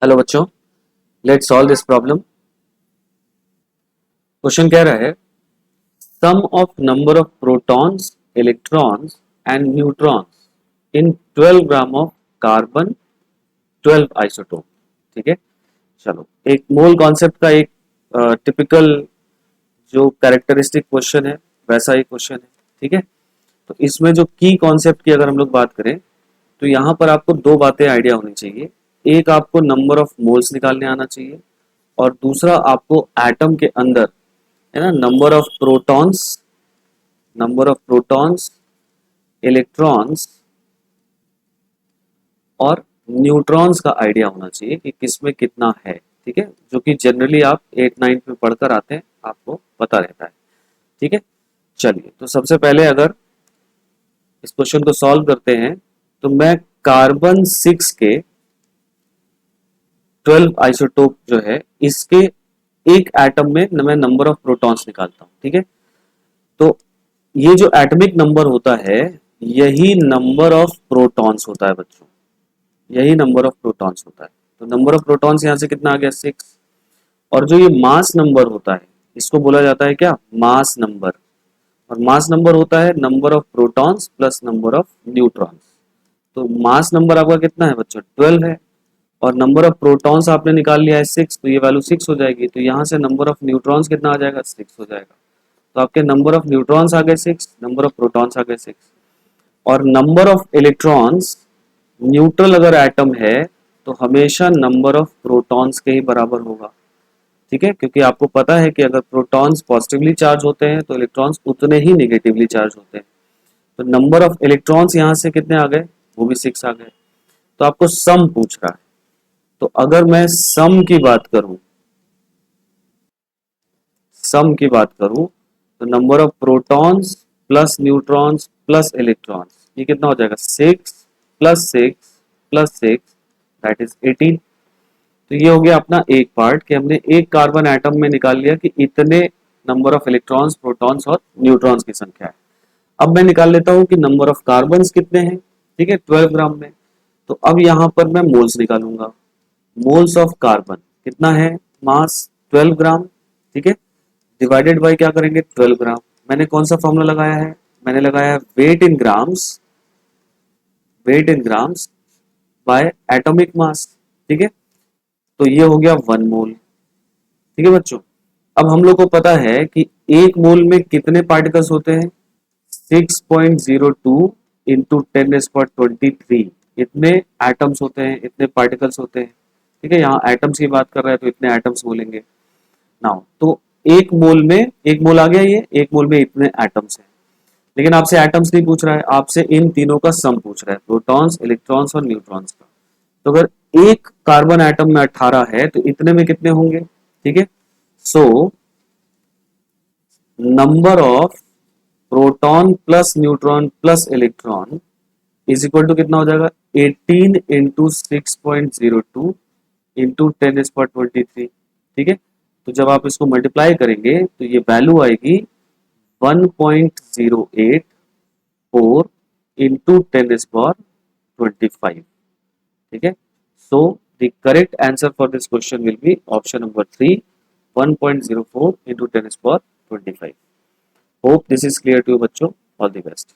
Hello बच्चों, let's solve this problem. Question कह रहा है sum of number of protons, electrons and neutrons in 12 gram of carbon 12 isotope. ठीक है, चलो एक मोल कॉन्सेप्ट का एक टिपिकल जो कैरेक्टरिस्टिक क्वेश्चन है वैसा ही क्वेश्चन है। ठीक है, तो इसमें जो की कॉन्सेप्ट की अगर हम लोग बात करें तो यहाँ पर आपको दो बातें आइडिया होनी चाहिए। एक, आपको नंबर ऑफ मोल्स निकालने आना चाहिए, और दूसरा आपको एटम के अंदर है ना नंबर ऑफ प्रोटॉन्स, इलेक्ट्रॉन्स और न्यूट्रॉन्स का आइडिया होना चाहिए कि किसमें कितना है। ठीक है, जो कि जनरली आप 8 9 में पढ़कर आते हैं, आपको पता रहता है। ठीक है, चलिए तो सबसे पहले अगर इस क्वेश्चन को सॉल्व करते हैं तो मैं कार्बन 6 के 12 आइसोटोप जो है इसके एक एटम में मैं नंबर ऑफ प्रोटॉन्स निकालता हूं। ठीक है, तो ये जो एटॉमिक नंबर होता है यही नंबर ऑफ प्रोटॉन्स होता है बच्चों, यही नंबर ऑफ प्रोटॉन्स होता है। तो नंबर ऑफ प्रोटॉन्स यहां से कितना आ गया 6। और जो ये मास नंबर होता है इसको बोला जाता है क्या, मास नंबर। और मास नंबर होता है number of protons plus number of neutrons. तो मास नंबर आपका कितना है बच्चों, 12 है। और नंबर ऑफ प्रोटॉन्स आपने निकाल लिया है 6, तो ये वैल्यू 6 हो जाएगी। तो यहाँ से नंबर ऑफ न्यूट्रॉन्स कितना आ जाएगा, 6 हो जाएगा। तो आपके नंबर ऑफ न्यूट्रॉन्स आ गए 6, नंबर ऑफ प्रोटॉन्स आ गए 6। और नंबर ऑफ इलेक्ट्रॉन्स, न्यूट्रल अगर एटम है तो हमेशा नंबर ऑफ प्रोटॉन्स के ही बराबर होगा। ठीक है, क्योंकि आपको पता है कि अगर प्रोटॉन्स पॉजिटिवली चार्ज होते हैं तो इलेक्ट्रॉन्स उतने ही नेगेटिवली चार्ज होते हैं। तो नंबर ऑफ इलेक्ट्रॉन्स यहाँ से कितने आ गए, वो भी 6 आ गए। तो आपको सम पूछ रहा है, तो अगर मैं सम की बात करूं तो number of protons plus neutrons plus electrons ये कितना हो जाएगा, 6 + 6 + 6 दैट इज 18। तो ये हो गया अपना एक पार्ट कि हमने एक कार्बन एटम में निकाल लिया कि इतने नंबर ऑफ इलेक्ट्रॉन्स, प्रोटॉन्स और न्यूट्रॉन्स की संख्या है। अब मैं निकाल लेता हूं कि नंबर ऑफ कार्बन्स कितने हैं। ठीक है, 12 ग्राम में। तो अब यहां पर मैं मोल्स निकालूंगा। मोल्स ऑफ कार्बन कितना है, मास 12 ग्राम। ठीक है, डिवाइडेड बाय क्या करेंगे, 12 ग्राम। मैंने कौन सा फॉर्मूला लगाया है, मैंने लगाया है weight in grams by atomic mass. ठीक है, तो ये हो गया 1 मोल। ठीक है बच्चों, अब हम लोग को पता है कि एक मोल में कितने पार्टिकल्स होते हैं, 6.02 इंटू 10⁻23 इतने एटम्स होते हैं, इतने पार्टिकल्स होते हैं। ठीक है, यहाँ एटम्स की बात कर रहे हैं तो इतने एटम्स बोलेंगे नाउ। तो एक मोल आ गया, ये एक मोल में इतने एटम्स हैं। लेकिन आपसे एटम्स नहीं पूछ रहा है, आपसे इन तीनों का सम पूछ रहा है, प्रोटॉन्स, इलेक्ट्रॉन्स और न्यूट्रॉन्स का। तो अगर एक कार्बन एटम में 18 है तो इतने में कितने होंगे। ठीक है, so number of proton plus neutron plus electron is equal to कितना हो जाएगा, 18 इंटू 6.02 इंटू 10⁻23। ठीक है, तो जब आप इसको मल्टीप्लाई करेंगे तो ये वैल्यू आएगी 1.084 इंटू 10⁻25। ठीक है, so the correct answer for this question will be option number 3, 1.04 into 10⁻25। Hope this is clear to you बच्चों, ऑल द बेस्ट।